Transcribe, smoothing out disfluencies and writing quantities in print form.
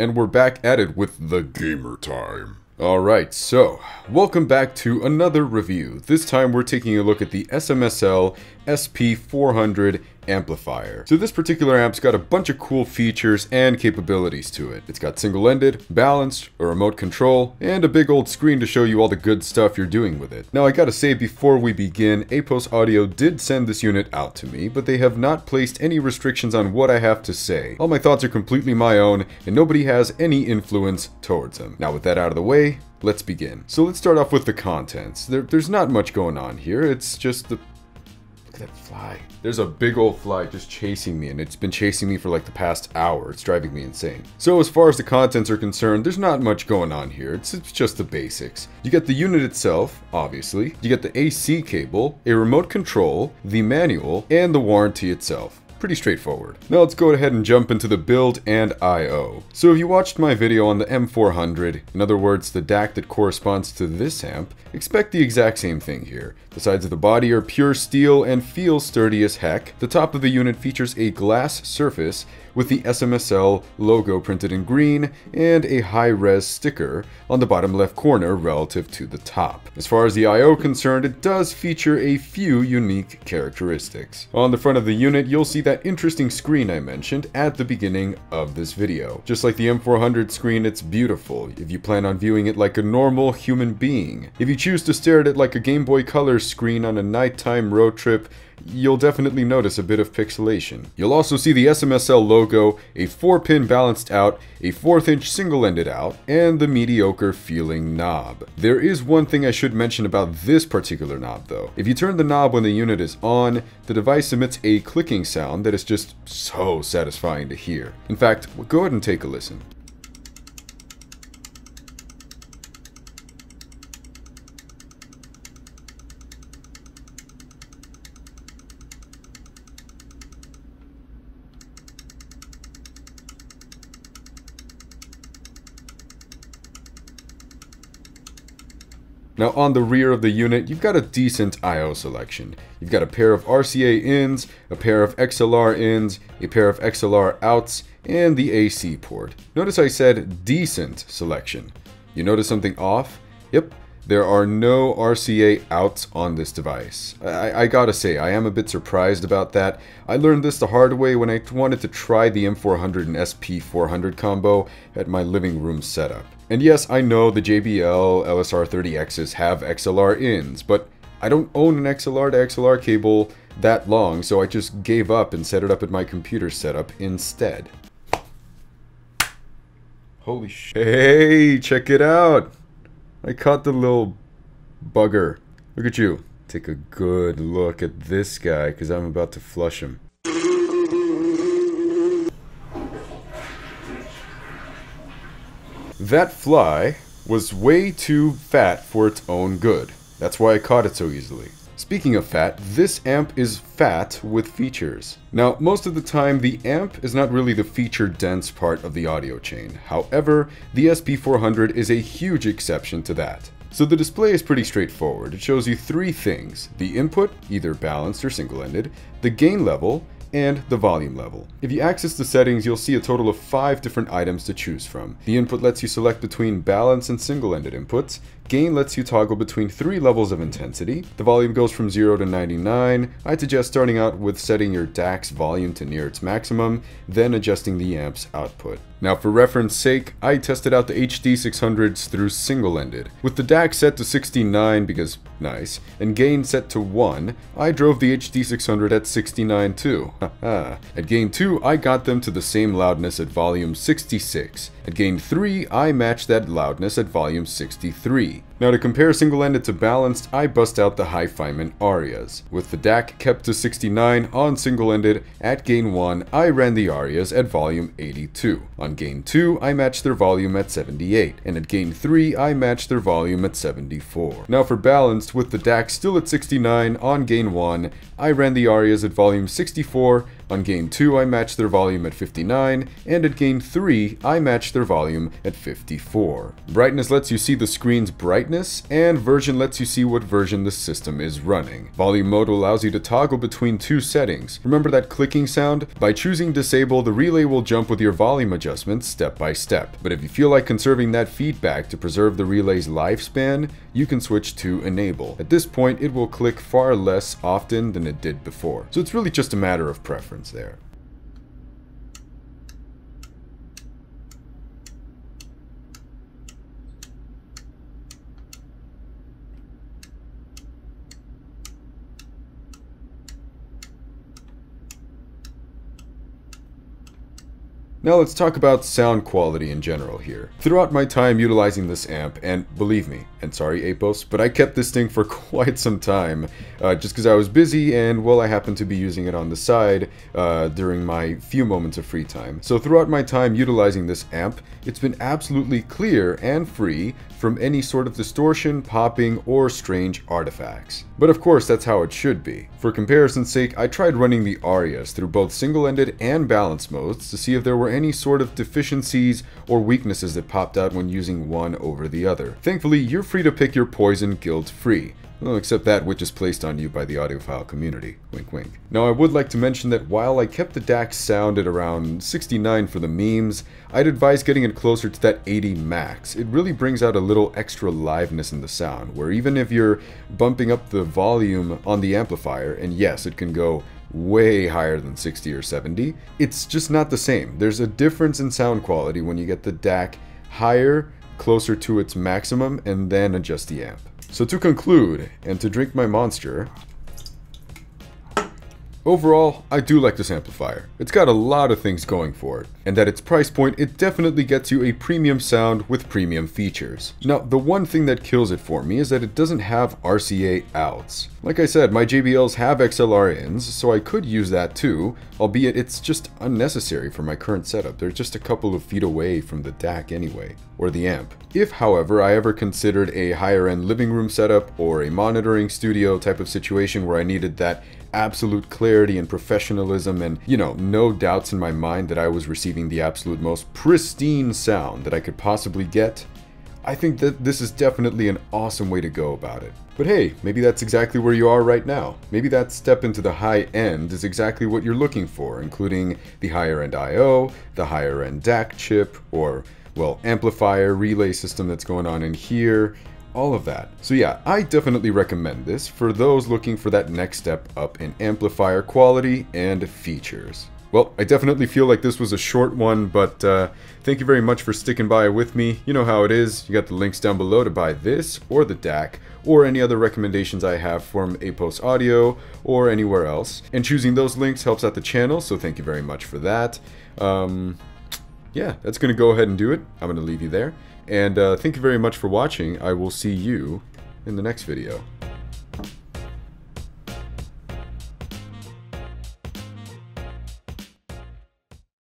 and we're back at it with the Gamer Time. Alright, so, welcome back to another review. This time we're taking a look at the SMSL SP400 amplifier. So this particular amp's got a bunch of cool features and capabilities to it. It's got single-ended, balanced, a remote control, and a big old screen to show you all the good stuff you're doing with it. Now I gotta say before we begin, Apos Audio did send this unit out to me, but they have not placed any restrictions on what I have to say. All my thoughts are completely my own, and nobody has any influence towards them. Now with that out of the way, let's begin. So let's start off with the contents. There's not much going on here, it's just the... Look at that fly. There's a big old fly just chasing me, and it's been chasing me for like the past hour. It's driving me insane. So as far as the contents are concerned, there's not much going on here. It's just the basics. You get the unit itself, obviously. You get the AC cable, a remote control, the manual, and the warranty itself. Pretty straightforward. Now let's go ahead and jump into the build and I/O. So if you watched my video on the M400, in other words the DAC that corresponds to this amp, expect the exact same thing here. The sides of the body are pure steel and feel sturdy as heck. The top of the unit features a glass surface with the SMSL logo printed in green and a high-res sticker on the bottom left corner relative to the top. As far as the I/O concerned, it does feature a few unique characteristics. On the front of the unit, you'll see that interesting screen I mentioned at the beginning of this video. Just like the M400 screen, it's beautiful if you plan on viewing it like a normal human being. If you choose to stare at it like a Game Boy Color screen on a nighttime road trip, you'll definitely notice a bit of pixelation. You'll also see the SMSL logo, a 4-pin balanced out, a 1/4" single-ended out, and the mediocre feeling knob. There is one thing I should mention about this particular knob though. If you turn the knob when the unit is on, the device emits a clicking sound that is just so satisfying to hear. In fact, go ahead and take a listen. Now on the rear of the unit, you've got a decent I/O selection. You've got a pair of RCA ins, a pair of XLR ins, a pair of XLR outs, and the AC port. Notice I said decent selection. You notice something off? Yep, there are no RCA outs on this device. I gotta say, I am a bit surprised about that. I learned this the hard way when I wanted to try the M400 and SP400 combo at my living room setup. And yes, I know the JBL LSR30Xs have XLR ins, but I don't own an XLR to XLR cable that long, so I just gave up and set it up at my computer setup instead. Holy shit. Hey, check it out! I caught the little bugger. Look at you. Take a good look at this guy, because I'm about to flush him. That fly was way too fat for its own good. That's why I caught it so easily. Speaking of fat, this amp is fat with features. Now, most of the time, the amp is not really the feature-dense part of the audio chain. However, the SP400 is a huge exception to that. So the display is pretty straightforward. It shows you 3 things: the input, either balanced or single-ended, the gain level, and the volume level. If you access the settings, you'll see a total of 5 different items to choose from. The input lets you select between balanced and single-ended inputs. Gain lets you toggle between 3 levels of intensity. The volume goes from 0 to 99. I'd suggest starting out with setting your DAC's volume to near its maximum, then adjusting the amp's output. Now for reference sake, I tested out the HD600s through single-ended. With the DAC set to 69 because nice, and gain set to 1, I drove the HD600 at 69 too. Haha. At gain 2, I got them to the same loudness at volume 66. At gain 3, I matched that loudness at volume 63. Now to compare single-ended to balanced, I bust out the Hi-Fiman Arias. With the DAC kept to 69 on single-ended, at gain 1, I ran the Arias at volume 82. On gain 2, I matched their volume at 78, and at gain 3, I matched their volume at 74. Now for balanced, with the DAC still at 69 on gain 1, I ran the Arias at volume 64, On gain 2, I match their volume at 59, and at gain 3, I match their volume at 54. Brightness lets you see the screen's brightness, and version lets you see what version the system is running. Volume mode allows you to toggle between two settings. Remember that clicking sound? By choosing disable, the relay will jump with your volume adjustments step by step. But if you feel like conserving that feedback to preserve the relay's lifespan, you can switch to enable. At this point, it will click far less often than it did before. So it's really just a matter of preference there. Now let's talk about sound quality in general here. Throughout my time utilizing this amp, and believe me, and sorry Apos, but I kept this thing for quite some time, just because I was busy and, well, I happened to be using it on the side during my few moments of free time. So throughout my time utilizing this amp, it's been absolutely clear and free from any sort of distortion, popping, or strange artifacts. But of course, that's how it should be. For comparison's sake, I tried running the Arias through both single-ended and balance modes to see if there were any sort of deficiencies or weaknesses that popped out when using one over the other. Thankfully, you're free to pick your poison guilt-free. Well, except that which is placed on you by the audiophile community. Wink wink. Now I would like to mention that while I kept the DAC sound at around 69 for the memes, I'd advise getting it closer to that 80 max. It really brings out a little extra liveness in the sound, where even if you're bumping up the volume on the amplifier, and yes, it can go way higher than 60 or 70, it's just not the same. There's a difference in sound quality when you get the DAC higher, closer to its maximum, and then adjust the amp. So to conclude, and to drink my monster, overall, I do like this amplifier. It's got a lot of things going for it, and at its price point, it definitely gets you a premium sound with premium features. Now, the one thing that kills it for me is that it doesn't have RCA outs. Like I said, my JBLs have XLR ins, so I could use that too, albeit it's just unnecessary for my current setup. They're just a couple of feet away from the DAC anyway, or the amp. If, however, I ever considered a higher-end living room setup or a monitoring studio type of situation where I needed that absolute clarity and professionalism and, you know, no doubts in my mind that I was receiving the absolute most pristine sound that I could possibly get, I think that this is definitely an awesome way to go about it. But hey, maybe that's exactly where you are right now. Maybe that step into the high end is exactly what you're looking for, including the higher end I/O, the higher end DAC chip, or, well, amplifier, relay system that's going on in here, all of that. So yeah, I definitely recommend this for those looking for that next step up in amplifier quality and features. Well, I definitely feel like this was a short one, but thank you very much for sticking by with me. You know how it is. You got the links down below to buy this or the DAC or any other recommendations I have from Apos Audio or anywhere else. And choosing those links helps out the channel, so thank you very much for that. Yeah, that's going to go ahead and do it. I'm going to leave you there. And thank you very much for watching. I will see you in the next video.